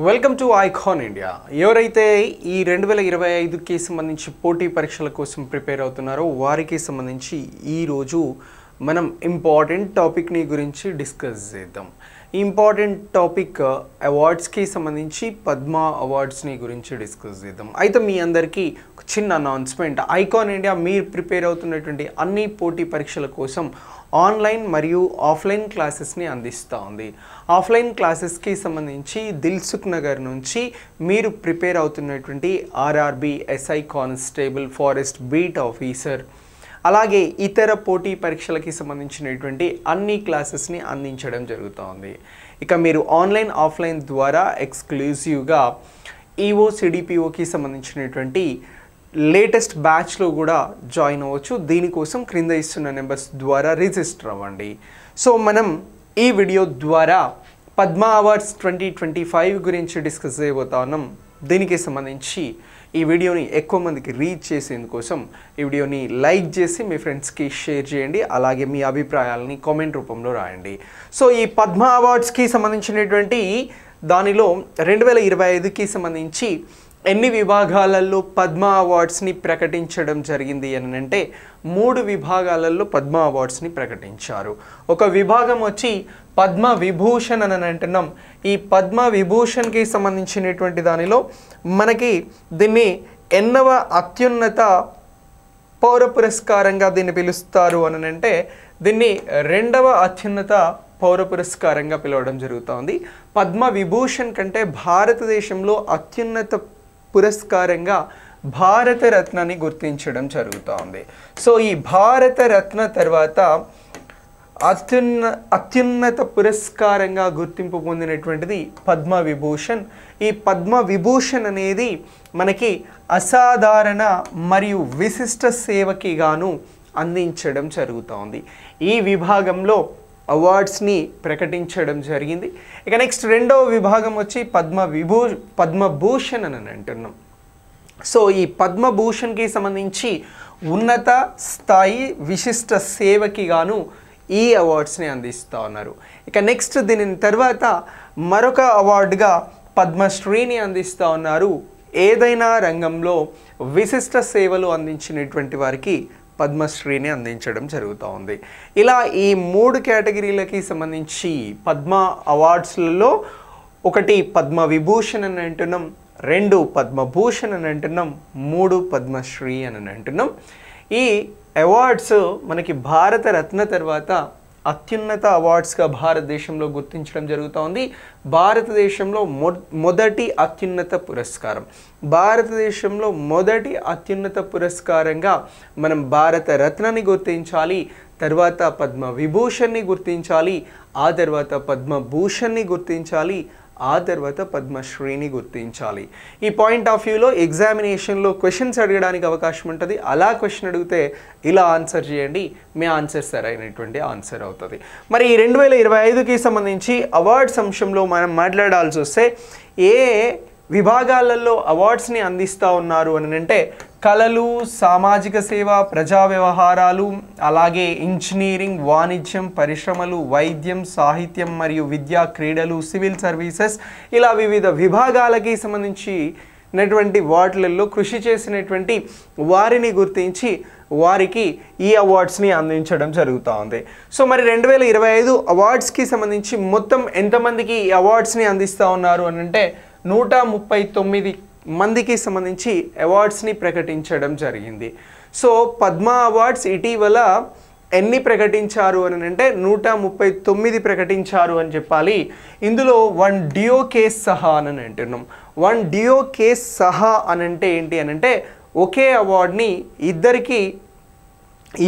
Welcome to icon India. ఎవరైతే ఈ 2025కి సంబంధించి పోటీ పరీక్షల కోసం ప్రిపేర్ అవుతున్నారో వారికి సంబంధించి ఈరోజు మనం ఇంపార్టెంట్ టాపిక్ని గురించి డిస్కస్ చేద్దాం. ఈ ఇంపార్టెంట్ టాపిక్ అవార్డ్స్కి సంబంధించి పద్మ అవార్డ్స్ని గురించి డిస్కస్ చేద్దాం. అయితే మీ అందరికీ ఒక చిన్న అనౌన్స్మెంట్. ఐకాన్ ఇండియా మీరు ప్రిపేర్ అవుతున్నటువంటి అన్ని పోటీ పరీక్షల కోసం ఆన్లైన్ మరియు ఆఫ్లైన్ క్లాసెస్ని అందిస్తూ ఉంది. ఆఫ్లైన్ క్లాసెస్కి సంబంధించి దిల్సుఖ్ నగర్ నుంచి మీరు ప్రిపేర్ అవుతున్నటువంటి RRB, SI constable, forest beat officer, అలాగే ఇతర పోటీ పరీక్షలకి సంబంధించినటువంటి అన్ని క్లాసెస్ని అందించడం జరుగుతోంది. ఇక మీరు ఆన్లైన్ ఆఫ్లైన్ ద్వారా ఎక్స్క్లూజివ్గా ఈఓ సిడిపిఓకి సంబంధించినటువంటి లేటెస్ట్ బ్యాచ్లో కూడా జాయిన్ అవ్వచ్చు. దీనికోసం క్రింద ఇస్తున్న నెంబర్స్ ద్వారా రిజిస్టర్ అవ్వండి. సో మనం ఈ వీడియో ద్వారా పద్మ అవార్డ్స్ 2025 గురించి డిస్కస్ చేయబోతా ఉన్నాం. దీనికి సంబంధించి ఈ వీడియోని ఎక్కువ మందికి రీచ్ చేసేందుకోసం ఈ వీడియోని లైక్ చేసి మీ ఫ్రెండ్స్కి షేర్ చేయండి. అలాగే మీ అభిప్రాయాలని కామెంట్ రూపంలో రాయండి. సో ఈ పద్మ అవార్డ్స్కి సంబంధించినటువంటి దానిలో 2025కి సంబంధించి ఎన్ని విభాగాలలో పద్మ అవార్డ్స్ని ప్రకటించడం జరిగింది అని అంటే 3 విభాగాలలో పద్మ అవార్డ్స్ని ప్రకటించారు. ఒక విభాగం వచ్చి పద్మ విభూషణ్ అని అంటున్నాం. ఈ పద్మ విభూషణ్కి సంబంధించినటువంటి దానిలో మనకి దీన్ని 8వ అత్యున్నత పౌర పురస్కారంగా దీన్ని పిలుస్తారు అని అంటే దీన్ని 2వ అత్యున్నత పౌర పురస్కారంగా పిలవడం జరుగుతోంది. పద్మ విభూషణ్ కంటే భారతదేశంలో అత్యున్నత పురస్కారంగా భారతరత్నాన్ని గుర్తించడం జరుగుతోంది. సో ఈ భారతరత్న తర్వాత అత్యున్నత పురస్కారంగా గుర్తింపు పొందినటువంటిది పద్మ విభూషణ్. ఈ పద్మ విభూషణ్ అనేది మనకి అసాధారణ మరియు విశిష్ట సేవకి గాను అందించడం జరుగుతోంది. ఈ విభాగంలో అవార్డ్స్ని ప్రకటించడం జరిగింది. ఇక నెక్స్ట్ 2వ విభాగం వచ్చి పద్మభూషణ్ అని అంటున్నాం. సో ఈ పద్మభూషణ్కి సంబంధించి ఉన్నత స్థాయి విశిష్ట సేవకి గాను ఈ అవార్డ్స్ని అందిస్తూ ఉన్నారు. ఇక నెక్స్ట్ దీని తర్వాత మరొక అవార్డుగా పద్మశ్రీని అందిస్తూ ఉన్నారు. ఏదైనా రంగంలో విశిష్ట సేవలు అందించినటువంటి వారికి పద్మశ్రీని అందించడం జరుగుతూ ఉంది. ఇలా ఈ 3 కేటగిరీలకి సంబంధించి పద్మ అవార్డ్స్లలో 1 పద్మ విభూషణ్ అని అంటున్నాం, 2 పద్మభూషణ్ అని అంటున్నాం, 3 పద్మశ్రీ అని అంటున్నాం. ఈ అవార్డ్స్ మనకి భారతరత్న తర్వాత అత్యున్నత అవార్డ్స్గా భారతదేశంలో గుర్తించడం జరుగుతోంది. భారతదేశంలో మొదటి అత్యున్నత పురస్కారం, భారతదేశంలో మొదటి అత్యున్నత పురస్కారంగా మనం భారతరత్నాన్ని గుర్తించాలి, తర్వాత పద్మ విభూషణ్ని గుర్తించాలి, ఆ తర్వాత పద్మభూషణ్ని గుర్తించాలి, ఆ తర్వాత పద్మశ్రీని గుర్తించాలి. ఈ పాయింట్ ఆఫ్ వ్యూలో ఎగ్జామినేషన్లో క్వశ్చన్స్ అడగడానికి అవకాశం ఉంటుంది. అలా క్వశ్చన్ అడిగితే ఇలా ఆన్సర్ చేయండి, మీ ఆన్సర్ సరైనటువంటి ఆన్సర్ అవుతుంది. మరి ఈ 2025కి సంబంధించి అవార్డ్స్ అంశంలో మనం మాట్లాడాల్సి వస్తే ఏ విభాగాలలో అవార్డ్స్ని అందిస్తూ ఉన్నారు అని అంటే కళలు, సామాజిక సేవ, ప్రజా వ్యవహారాలు, అలాగే ఇంజనీరింగ్, వాణిజ్యం, పరిశ్రమలు, వైద్యం, సాహిత్యం మరియు విద్యా, క్రీడలు, సివిల్ సర్వీసెస్, ఇలా వివిధ విభాగాలకి సంబంధించినటువంటి వాటిలలో కృషి చేసినటువంటి వారిని గుర్తించి వారికి ఈ అవార్డ్స్ని అందించడం జరుగుతూ ఉంది. సో మరి 2025 అవార్డ్స్కి సంబంధించి మొత్తం ఎంతమందికి ఈ అవార్డ్స్ని అందిస్తూ ఉన్నారు అని అంటే 139 మందికి సంబంధించి అవార్డ్స్ని ప్రకటించడం జరిగింది. సో పద్మ అవార్డ్స్ ఇటీవల ఎన్ని ప్రకటించారు అని అంటే 139 ప్రకటించారు అని చెప్పాలి. ఇందులో 1 డియో కేస్ సహా అని అంటున్నాం. 1 డియో కేస్ సహా అని అంటే ఏంటి అని అంటే ఒకే అవార్డ్ని ఇద్దరికి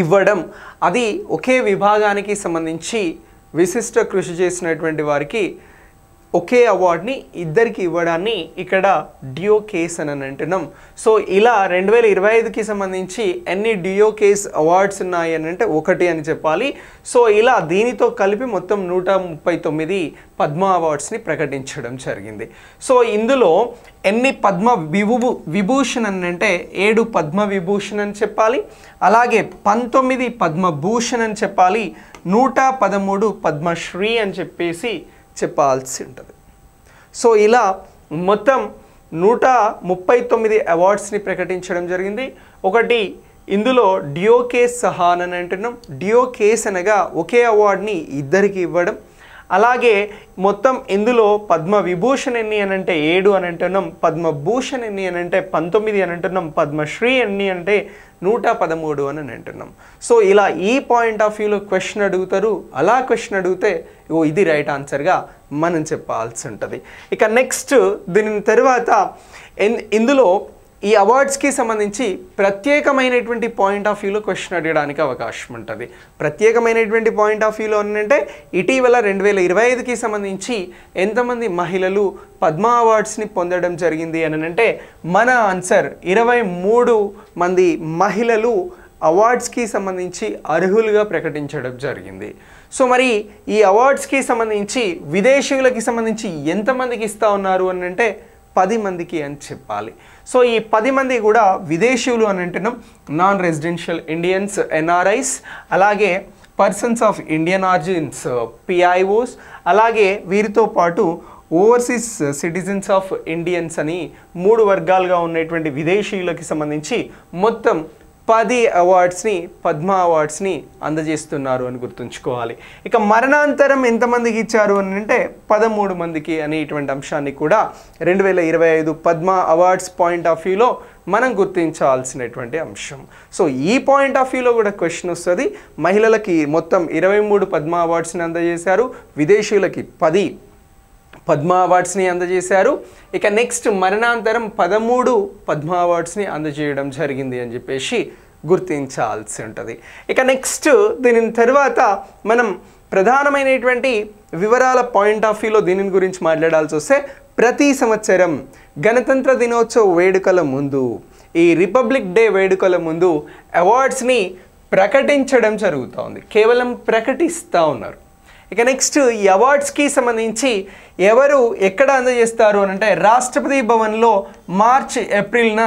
ఇవ్వడం, అది ఒకే విభాగానికి సంబంధించి విశిష్ట కృషి చేసినటువంటి వారికి ఒకే అవార్డ్ని ఇద్దరికి ఇవ్వడాన్ని ఇక్కడ డియో కేస్ అని అంటున్నాం. సో ఇలా 2025కి సంబంధించి ఎన్ని డియో కేస్ అవార్డ్స్ ఉన్నాయి అని అంటే 1 అని చెప్పాలి. సో ఇలా దీనితో కలిపి మొత్తం 139 పద్మ అవార్డ్స్ని ప్రకటించడం జరిగింది. సో ఇందులో ఎన్ని పద్మ విభూషణ్ అని అంటే 7 పద్మ విభూషణ్ అని చెప్పాలి, అలాగే 19 పద్మభూషణ్ అని చెప్పాలి, 113 పద్మశ్రీ అని చెప్పేసి చెప్పాల్సి ఉంటుంది. సో ఇలా మొత్తం 139 అవార్డ్స్ని ప్రకటించడం జరిగింది. ఒకటి ఇందులో డియోకేస్ సహాన్ అని అంటున్నాం. డియోకేస్ అనగా ఒకే అవార్డ్ని ఇద్దరికి ఇవ్వడం. అలాగే మొత్తం ఇందులో పద్మవిభూషణ్ ఎన్ని అని అంటే 7 అని అంటున్నాం, పద్మభూషణ్ ఎన్ని అని అంటే 19 అని అంటున్నాం, పద్మశ్రీ ఎన్ని అంటే 113 అని అంటున్నాం. సో ఇలా ఈ పాయింట్ ఆఫ్ వ్యూలో క్వశ్చన్ అడుగుతారు. అలా క్వశ్చన్ అడిగితే ఇది రైట్ ఆన్సర్గా మనం చెప్పాల్సి ఉంటుంది. ఇక నెక్స్ట్ దీని తర్వాత ఇందులో ఈ అవార్డ్స్కి సంబంధించి ప్రత్యేకమైనటువంటి పాయింట్ ఆఫ్ వ్యూలో క్వశ్చన్ అడగడానికి అవకాశం ఉంటుంది. ప్రత్యేకమైనటువంటి పాయింట్ ఆఫ్ వ్యూలో అంటే ఇటీవల 2025కి సంబంధించి ఎంతమంది మహిళలు పద్మ అవార్డ్స్ని పొందడం జరిగింది అని అంటే మన ఆన్సర్ 23 మంది మహిళలు అవార్డ్స్కి సంబంధించి అర్హులుగా ప్రకటించడం జరిగింది. సో మరి ఈ అవార్డ్స్కి సంబంధించి విదేశీయులకి సంబంధించి ఎంతమందికి ఇస్తూ ఉన్నారు అని అంటే 10 మందికి అని చెప్పాలి. సో ఈ 10 మంది కూడా విదేశీయులు అని అంటున్నాం. నాన్ రెసిడెన్షియల్ ఇండియన్స్ ఎన్ఆర్ఐస్, అలాగే పర్సన్స్ ఆఫ్ ఇండియన్ ఆరిజిన్స్ పిఐఓస్, అలాగే వీరితో పాటు ఓవర్సీస్ సిటిజన్స్ ఆఫ్ ఇండియన్స్ అని 3 వర్గాలుగా ఉన్నటువంటి విదేశీయులకి సంబంధించి మొత్తం 10 అవార్డ్స్ని పద్మ అవార్డ్స్ని అందజేస్తున్నారు అని గుర్తుంచుకోవాలి. ఇక మరణాంతరం ఎంతమందికి ఇచ్చారు అని అంటే 13 మందికి అనేటువంటి అంశాన్ని కూడా 2025 పద్మ అవార్డ్స్ పాయింట్ ఆఫ్ వ్యూలో మనం గుర్తించాల్సినటువంటి అంశం. సో ఈ పాయింట్ ఆఫ్ వ్యూలో కూడా క్వశ్చన్ వస్తుంది. మహిళలకి మొత్తం 23 పద్మ అవార్డ్స్ని అందజేశారు, విదేశీయులకి 10 పద్మ అవార్డ్స్ని అందజేశారు. ఇక నెక్స్ట్ మరణాంతరం 13 పద్మ అవార్డ్స్ని అందజేయడం జరిగింది అని చెప్పేసి గుర్తించాల్సి ఉంటుంది. ఇక నెక్స్ట్ దీని తర్వాత మనం ప్రధానమైనటువంటి వివరాల పాయింట్ ఆఫ్ వ్యూలో దీని గురించి మాట్లాడాల్సి వస్తే ప్రతి సంవత్సరం గణతంత్ర దినోత్సవ వేడుకల ముందు, ఈ రిపబ్లిక్ డే వేడుకల ముందు అవార్డ్స్ని ప్రకటించడం జరుగుతోంది. కేవలం ప్రకటిస్తూ ఉన్నారు. ఇక నెక్స్ట్ ఈ అవార్డ్స్కి సంబంధించి ఎవరు ఎక్కడ అందజేస్తారు అని అంటే రాష్ట్రపతి భవన్లో మార్చ్ ఏప్రిల్న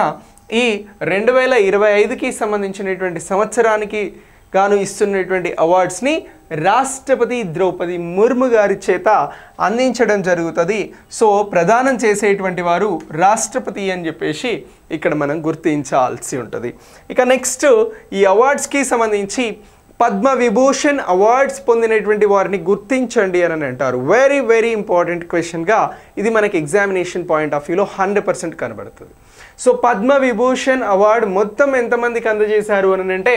ఈ 2025కి సంబంధించినటువంటి సంవత్సరానికి గాను ఇస్తున్నటువంటి అవార్డ్స్ని రాష్ట్రపతి ద్రౌపది ముర్ము గారి చేత అందించడం జరుగుతుంది. సో ప్రదానం చేసేటువంటి వారు రాష్ట్రపతి అని చెప్పేసి ఇక్కడ మనం గుర్తించాల్సి ఉంటుంది. ఇక నెక్స్ట్ ఈ అవార్డ్స్కి సంబంధించి పద్మవిభూషణ్ అవార్డ్స్ పొందినటువంటి వారిని గుర్తించండి అని అంటారు. వెరీ వెరీ ఇంపార్టెంట్ క్వశ్చన్గా ఇది మనకి ఎగ్జామినేషన్ పాయింట్ ఆఫ్ వ్యూలో 100% కనబడుతుంది. సో పద్మవిభూషణ్ అవార్డు మొత్తం ఎంతమందికి అందజేశారు అని అంటే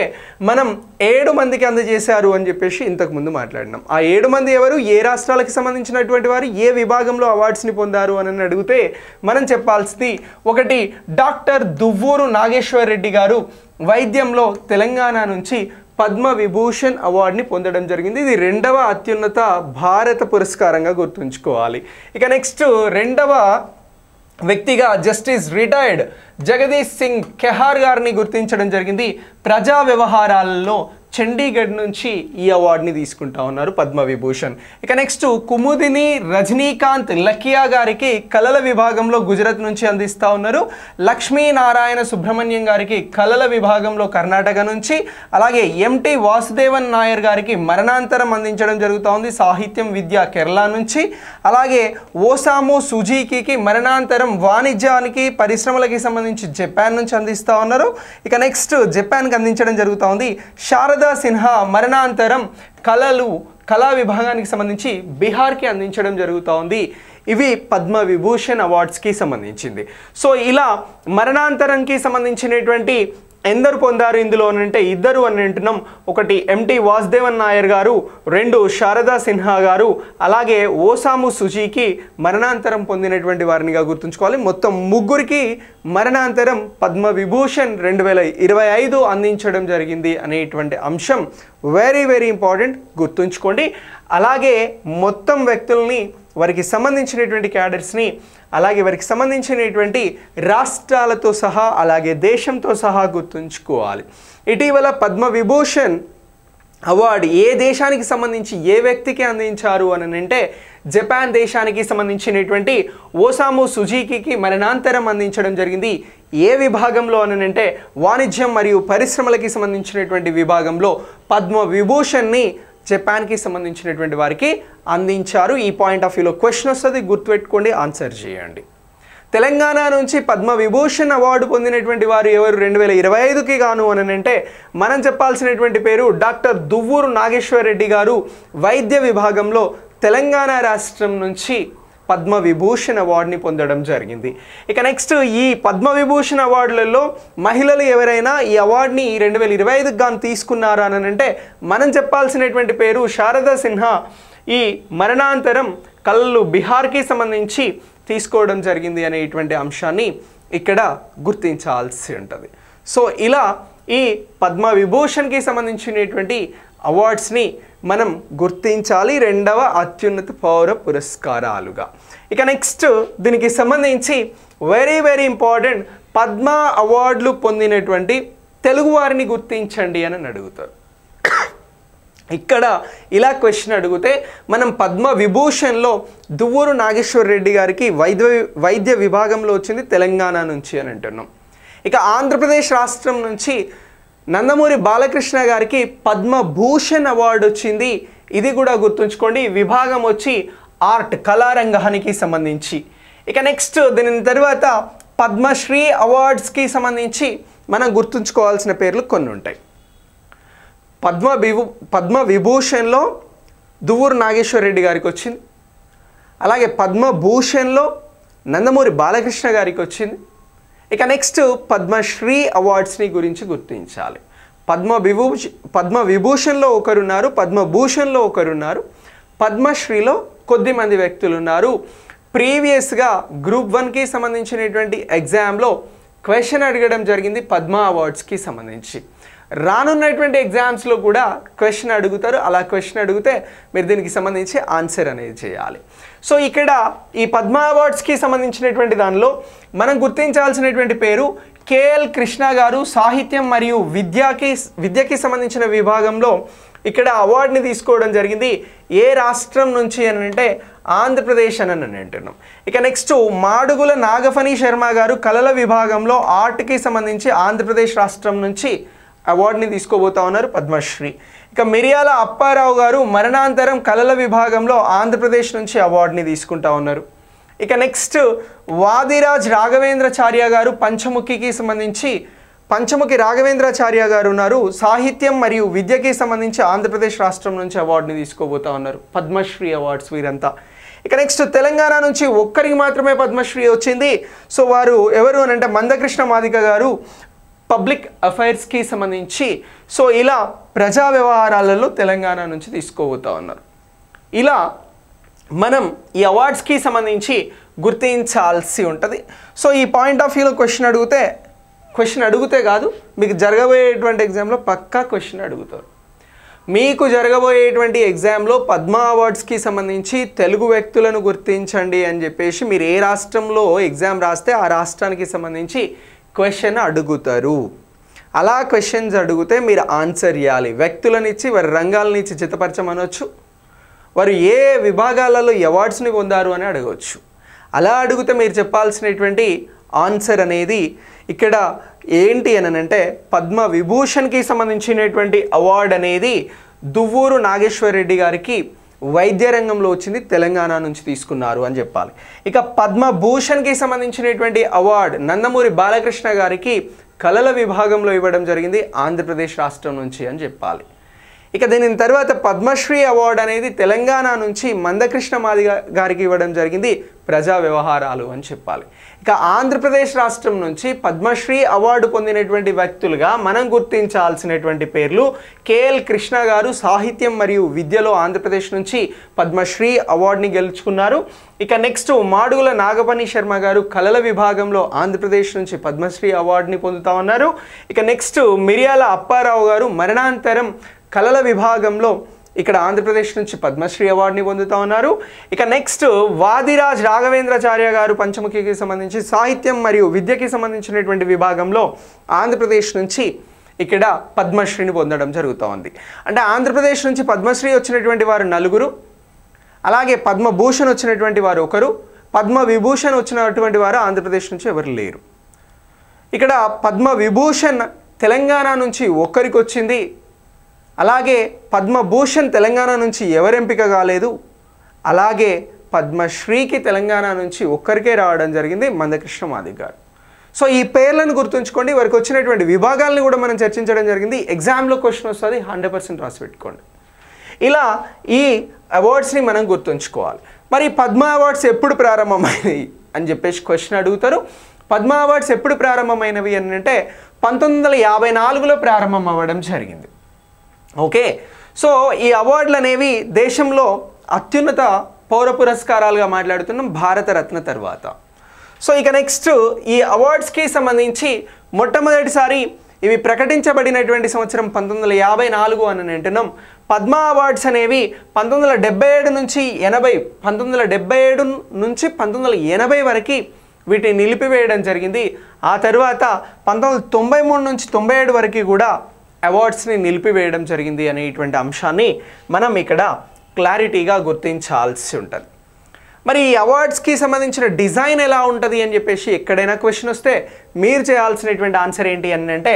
మనం 7 మందికి అందజేశారు అని చెప్పేసి ఇంతకుముందు మాట్లాడినాం. ఆ 7 మంది ఎవరు, ఏ రాష్ట్రాలకు సంబంధించినటువంటి వారు, ఏ విభాగంలో అవార్డ్స్ని పొందారు అని అడిగితే మనం చెప్పాల్సింది ఒకటి డాక్టర్ దువ్వూరు నాగేశ్వర్ రెడ్డి గారు వైద్యంలో తెలంగాణ నుంచి పద్మవిభూషణ్ అవార్డుని పొందడం జరిగింది. ఇది 2వ అత్యున్నత భారత పురస్కారంగా గుర్తుంచుకోవాలి. ఇక నెక్స్ట్ 2వ వ్యక్తిగా జస్టిస్ రిటైర్డ్ జగదీష్ సింగ్ కెహార్ గారిని గుర్తించడం జరిగింది. ప్రజా వ్యవహారాలలో చండీగఢ్ నుంచి ఈ అవార్డుని తీసుకుంటా ఉన్నారు పద్మవిభూషణ్. ఇక నెక్స్ట్ కుముదిని రజనీకాంత్ లకియా గారికి కళల విభాగంలో గుజరాత్ నుంచి అందిస్తూ ఉన్నారు. లక్ష్మీనారాయణ సుబ్రహ్మణ్యం గారికి కళల విభాగంలో కర్ణాటక నుంచి, అలాగే ఎంటి వాసుదేవన్ నాయర్ గారికి మరణాంతరం అందించడం జరుగుతూ ఉంది సాహిత్యం విద్య కేరళ నుంచి. అలాగే ఓసాము సుజీకి మరణాంతరం వాణిజ్యానికి పరిశ్రమలకి సంబంధించి జపాన్ నుంచి అందిస్తూ ఉన్నారు. ఇక నెక్స్ట్ జపాన్కి అందించడం జరుగుతూ ఉంది. శారదా సిన్హా మరణాంతరం కళా విభాగానికి సంబంధించి బీహార్కి అందించడం జరుగుతూ ఉంది. ఇవి పద్మవిభూషణ్ అవార్డ్స్కి సంబంధించింది. సో ఇలా మరణాంతరంకి సంబంధించినటువంటి ఎందరు పొందారు ఇందులో అంటే 2 అని అంటున్నాం. ఒకటి ఎంటి వాసుదేవన్ నాయర్ గారు, 2 శారదా సిన్హా గారు, అలాగే ఓసాము సుజీకి మరణాంతరం పొందినటువంటి వారినిగా గుర్తుంచుకోవాలి. మొత్తం 3కి మరణాంతరం పద్మవిభూషణ్ 2025 అందించడం జరిగింది అనేటువంటి అంశం వెరీ వెరీ ఇంపార్టెంట్, గుర్తుంచుకోండి. అలాగే మొత్తం వ్యక్తుల్ని, వారికి సంబంధించినటువంటి క్యాడర్స్ని, అలాగే వారికి సంబంధించినటువంటి రాష్ట్రాలతో సహా అలాగే దేశంతో సహా గుర్తుంచుకోవాలి. ఇటీవల పద్మవిభూషణ్ అవార్డు ఏ దేశానికి సంబంధించి ఏ వ్యక్తికి అందించారు అని అంటే జపాన్ దేశానికి సంబంధించినటువంటి ఓసాము సుజీకి మరణాంతరం అందించడం జరిగింది. ఏ విభాగంలో అని అంటే వాణిజ్యం మరియు పరిశ్రమలకి సంబంధించినటువంటి విభాగంలో పద్మవిభూషణ్ని జపాన్కి సంబంధించినటువంటి వారికి అందించారు. ఈ పాయింట్ ఆఫ్ వ్యూలో క్వశ్చన్ వస్తుంది, గుర్తుపెట్టుకోండి, ఆన్సర్ చేయండి. తెలంగాణ నుంచి పద్మ విభూషణ్ అవార్డు పొందినటువంటి వారు ఎవరు 2025కి గాను అని అంటే మనం చెప్పాల్సినటువంటి పేరు డాక్టర్ దువ్వూరు నాగేశ్వర్ రెడ్డి గారు. వైద్య విభాగంలో తెలంగాణ రాష్ట్రం నుంచి పద్మ విభూషణ్ అవార్డుని పొందడం జరిగింది. ఇక నెక్స్ట్ ఈ పద్మ విభూషణ్ అవార్డులలో మహిళలు ఎవరైనా ఈ అవార్డుని 2025కి గాను తీసుకున్నారా అని అంటే మనం చెప్పాల్సినటువంటి పేరు శారదా సిన్హా. ఈ మరణాంతరం కళ్ళు బీహార్కి సంబంధించి తీసుకోవడం జరిగింది అనేటువంటి అంశాన్ని ఇక్కడ గుర్తించాల్సి ఉంటుంది. సో ఇలా ఈ పద్మ విభూషణ్కి సంబంధించినటువంటి అవార్డ్స్ని మనం గుర్తించాలి రెండవ అత్యున్నత పౌర పురస్కారాలుగా. ఇక నెక్స్ట్ దీనికి సంబంధించి వెరీ ఇంపార్టెంట్, పద్మ అవార్డులు పొందినటువంటి తెలుగు వారిని గుర్తించండి అని అడుగుతారు. ఇక్కడ ఇలా క్వశ్చన్ అడిగితే మనం పద్మ విభూషణ్లో దువ్వూరు నాగేశ్వర్ రెడ్డి గారికి వైద్య విభాగంలో వచ్చింది తెలంగాణ నుంచి అని అంటున్నాం. ఇక ఆంధ్రప్రదేశ్ రాష్ట్రం నుంచి నందమూరి బాలకృష్ణ గారికి పద్మభూషణ్ అవార్డు వచ్చింది. ఇది కూడా గుర్తుంచుకోండి. విభాగం వచ్చి ఆర్ట్, కళారంగానికి సంబంధించి. ఇక నెక్స్ట్ దీని తర్వాత పద్మశ్రీ అవార్డ్స్కి సంబంధించి మనం గుర్తుంచుకోవాల్సిన పేర్లు కొన్ని ఉంటాయి. పద్మ విభూషణ్లో దువ్వూరు నాగేశ్వర్ రెడ్డి గారికి వచ్చింది. అలాగే పద్మభూషణ్లో నందమూరి బాలకృష్ణ గారికి వచ్చింది. ఇక నెక్స్ట్ పద్మశ్రీ అవార్డ్స్ని గురించి గుర్తించాలి. పద్మ విభూషణ్లో ఒకరున్నారు, పద్మభూషణ్లో ఒకరున్నారు, పద్మశ్రీలో కొద్దిమంది వ్యక్తులు ఉన్నారు. ప్రీవియస్గా గ్రూప్ 1కి సంబంధించినటువంటి ఎగ్జామ్లో క్వశ్చన్ అడగడం జరిగింది పద్మ అవార్డ్స్కి సంబంధించి. రానున్నటువంటి ఎగ్జామ్స్లో కూడా క్వశ్చన్ అడుగుతారు. అలా క్వశ్చన్ అడిగితే మీరు దీనికి సంబంధించి ఆన్సర్ అనేది చేయాలి. సో ఇక్కడ ఈ పద్మ అవార్డ్స్కి సంబంధించినటువంటి దానిలో మనం గుర్తించాల్సినటువంటి పేరు కేఎల్ కృష్ణ గారు. సాహిత్యం మరియు విద్యకి సంబంధించిన విభాగంలో ఇక్కడ అవార్డుని తీసుకోవడం జరిగింది. ఏ రాష్ట్రం నుంచి అని అంటే ఆంధ్రప్రదేశ్ అని అంటున్నాం. ఇక నెక్స్ట్ మాడుగుల నాగఫణి శర్మ గారు కళల విభాగంలో ఆర్ట్కి సంబంధించి ఆంధ్రప్రదేశ్ రాష్ట్రం నుంచి అవార్డుని తీసుకోబోతా ఉన్నారు, పద్మశ్రీ. ఇక మిరియాల అప్పారావు గారు మరణాంతరం కళల విభాగంలో ఆంధ్రప్రదేశ్ నుంచి అవార్డుని తీసుకుంటా ఉన్నారు. ఇక నెక్స్ట్ వాదిరాజ్ రాఘవేంద్రాచార్య గారు పంచముఖికి సంబంధించి పంచముఖి రాఘవేంద్రాచార్య గారు ఉన్నారు. సాహిత్యం మరియు విద్యకి సంబంధించి ఆంధ్రప్రదేశ్ రాష్ట్రం నుంచి అవార్డుని తీసుకోబోతా ఉన్నారు, పద్మశ్రీ అవార్డ్స్ వీరంతా. ఇక నెక్స్ట్ తెలంగాణ నుంచి ఒక్కరికి మాత్రమే పద్మశ్రీ వచ్చింది. సో వారు ఎవరు అని అంటే మందకృష్ణ మాదిగ గారు, పబ్లిక్ అఫైర్స్కి సంబంధించి. సో ఇలా ప్రజా వ్యవహారాలలో తెలంగాణ నుంచి తీసుకోబోతా ఉన్నారు. ఇలా మనం ఈ అవార్డ్స్కి సంబంధించి గుర్తించాల్సి ఉంటుంది. సో ఈ పాయింట్ ఆఫ్ వ్యూలో క్వశ్చన్ అడిగితే కాదు, మీకు జరగబోయేటువంటి ఎగ్జామ్లో పక్కా క్వశ్చన్ అడుగుతారు. మీకు జరగబోయేటువంటి ఎగ్జామ్లో పద్మ అవార్డ్స్కి సంబంధించి తెలుగు వ్యక్తులను గుర్తించండి అని చెప్పేసి మీరు ఏ రాష్ట్రంలో ఎగ్జామ్ రాస్తే ఆ రాష్ట్రానికి సంబంధించి క్వశ్చన్ అడుగుతారు. అలా క్వశ్చన్స్ అడిగితే మీరు ఆన్సర్ ఇవ్వాలి. వ్యక్తులనిచ్చి వారి రంగాలనిచ్చి చిత్తపరచమనొచ్చు, వారు ఏ విభాగాలలో అవార్డ్స్ని పొందారు అని అడగవచ్చు. అలా అడిగితే మీరు చెప్పాల్సినటువంటి ఆన్సర్ అనేది ఇక్కడ ఏంటి అని అంటే పద్మ విభూషణ్కి సంబంధించినటువంటి అవార్డు అనేది దువ్వూరు నాగేశ్వర్ రెడ్డి గారికి వైద్య రంగంలో వచ్చింది, తెలంగాణ నుంచి తీసుకున్నారు అని చెప్పాలి. ఇక పద్మభూషణ్కి సంబంధించినటువంటి అవార్డు నందమూరి బాలకృష్ణ గారికి కళల విభాగంలో ఇవ్వడం జరిగింది, ఆంధ్రప్రదేశ్ రాష్ట్రం నుంచి అని చెప్పాలి. ఇక దీని తర్వాత పద్మశ్రీ అవార్డు అనేది తెలంగాణ నుంచి మందకృష్ణ మాదిగ గారికి ఇవ్వడం జరిగింది, ప్రజా వ్యవహారాలు అని చెప్పాలి. ఇక ఆంధ్రప్రదేశ్ రాష్ట్రం నుంచి పద్మశ్రీ అవార్డు పొందినటువంటి వ్యక్తులుగా మనం గుర్తించాల్సినటువంటి పేర్లు కేఎల్ కృష్ణ గారు సాహిత్యం మరియు విద్యలో ఆంధ్రప్రదేశ్ నుంచి పద్మశ్రీ అవార్డుని గెలుచుకున్నారు. ఇక నెక్స్ట్ మాడుగుల నాగఫణి శర్మ గారు కళల విభాగంలో ఆంధ్రప్రదేశ్ నుంచి పద్మశ్రీ అవార్డుని పొందుతా ఉన్నారు. ఇక నెక్స్ట్ మిరియాల అప్పారావు గారు మరణాంతరం కళల విభాగంలో ఇక్కడ ఆంధ్రప్రదేశ్ నుంచి పద్మశ్రీ అవార్డుని పొందుతా ఉన్నారు. ఇక నెక్స్ట్ వాదిరాజ్ రాఘవేంద్రాచార్య గారు పంచముఖికి సంబంధించి సాహిత్యం మరియు విద్యకి సంబంధించినటువంటి విభాగంలో ఆంధ్రప్రదేశ్ నుంచి ఇక్కడ పద్మశ్రీని పొందడం జరుగుతూ ఉంది. అంటే ఆంధ్రప్రదేశ్ నుంచి పద్మశ్రీ వచ్చినటువంటి వారు 4, అలాగే పద్మభూషణ్ వచ్చినటువంటి వారు 1, పద్మ విభూషణ్ వచ్చినటువంటి వారు ఆంధ్రప్రదేశ్ నుంచి ఎవరు లేరు. ఇక్కడ పద్మ విభూషణ్ తెలంగాణ నుంచి ఒక్కరికి వచ్చింది, అలాగే పద్మభూషణ్ తెలంగాణ నుంచి ఎవరు ఎంపిక కాలేదు, అలాగే పద్మశ్రీకి తెలంగాణ నుంచి ఒక్కరికే రావడం జరిగింది, మందకృష్ణ మాదిగ గారు. సో ఈ పేర్లను గుర్తుంచుకోండి. వారికి వచ్చినటువంటి విభాగాలను కూడా మనం చర్చించడం జరిగింది. ఎగ్జామ్లో క్వశ్చన్ వస్తుంది, 100% రాసి పెట్టుకోండి. ఇలా ఈ అవార్డ్స్ని మనం గుర్తుంచుకోవాలి. మరి పద్మ అవార్డ్స్ ఎప్పుడు ప్రారంభమైనవి అని చెప్పేసి క్వశ్చన్ అడుగుతారు. పద్మ అవార్డ్స్ ఎప్పుడు ప్రారంభమైనవి అని అంటే 1954లో ప్రారంభం అవ్వడం జరిగింది. ఓకే, సో ఈ అవార్డులు అనేవి దేశంలో అత్యున్నత పౌర పురస్కారాలుగా మాట్లాడుతున్నాం భారతరత్న తర్వాత. సో ఇక నెక్స్ట్ ఈ అవార్డ్స్కి సంబంధించి మొట్టమొదటిసారి ఇవి ప్రకటించబడినటువంటి సంవత్సరం 1954 అని అంటున్నాం. పద్మ అవార్డ్స్ అనేవి 1977 నుంచి 1980 వరకు వీటిని నిలిపివేయడం జరిగింది. ఆ తర్వాత 1993 నుంచి 97 వరకు కూడా అవార్డ్స్ని నిలిపివేయడం జరిగింది అనేటువంటి అంశాన్ని మనం ఇక్కడ క్లారిటీగా గుర్తించాల్సి ఉంటుంది. మరి ఈ అవార్డ్స్కి సంబంధించిన డిజైన్ ఎలా ఉంటుంది అని చెప్పేసి ఎక్కడైనా క్వశ్చన్ వస్తే మీరు చేయాల్సినటువంటి ఆన్సర్ ఏంటి అని అంటే,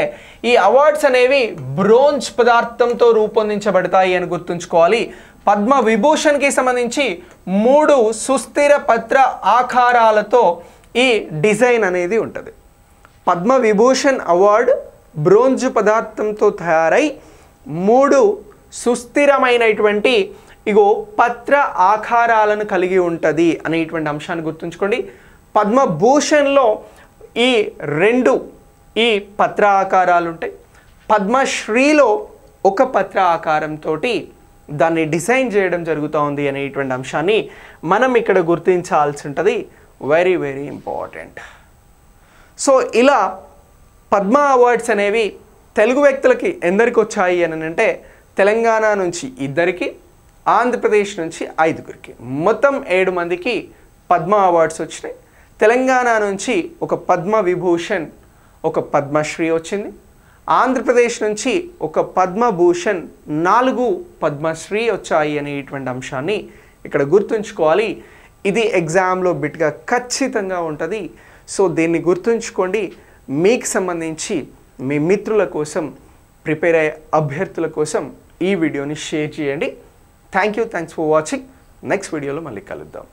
ఈ అవార్డ్స్ అనేవి బ్రోంజ్ పదార్థంతో రూపొందించబడతాయి అని గుర్తుంచుకోవాలి. పద్మ విభూషణ్కి సంబంధించి 3 సుస్థిర పత్ర ఆకారాలతో ఈ డిజైన్ అనేది ఉంటుంది. పద్మ విభూషణ్ అవార్డు బ్రోంజ్ పదార్థంతో తయారై 3 సుస్థిరమైనటువంటి పత్ర ఆకారాలను కలిగి ఉంటుంది అనేటువంటి అంశాన్ని గుర్తుంచుకోండి. పద్మభూషణ్లో ఈ 2 పత్ర ఆకారాలు ఉంటాయి. పద్మశ్రీలో 1 పత్ర ఆకారంతో దాన్ని డిజైన్ చేయడం జరుగుతూ ఉంది అనేటువంటి అంశాన్ని మనం ఇక్కడ గుర్తించాల్సి ఉంటుంది. Very very important. సో ఇలా పద్మ అవార్డ్స్ అనేవి తెలుగు వ్యక్తులకి ఎందరికి వచ్చాయి అని అంటే, తెలంగాణ నుంచి 2కి, ఆంధ్రప్రదేశ్ నుంచి 5గురికి, మొత్తం 7 మందికి పద్మ అవార్డ్స్ వచ్చినాయి. తెలంగాణ నుంచి 1 పద్మ విభూషణ్, 1 పద్మశ్రీ వచ్చింది. ఆంధ్రప్రదేశ్ నుంచి 1 పద్మభూషణ్, 4 పద్మశ్రీ వచ్చాయి అనేటువంటి అంశాన్ని ఇక్కడ గుర్తుంచుకోవాలి. ఇది ఎగ్జామ్లో బిట్గా ఖచ్చితంగా ఉంటుంది. సో దీన్ని గుర్తుంచుకోండి. మీకు సంబంధించి మీ మిత్రుల కోసం, ప్రిపేర్ అయ్యే అభ్యర్థుల కోసం ఈ వీడియోని షేర్ చేయండి. Thanks for watching. నెక్స్ట్ వీడియోలో మళ్ళీ కలుద్దాం.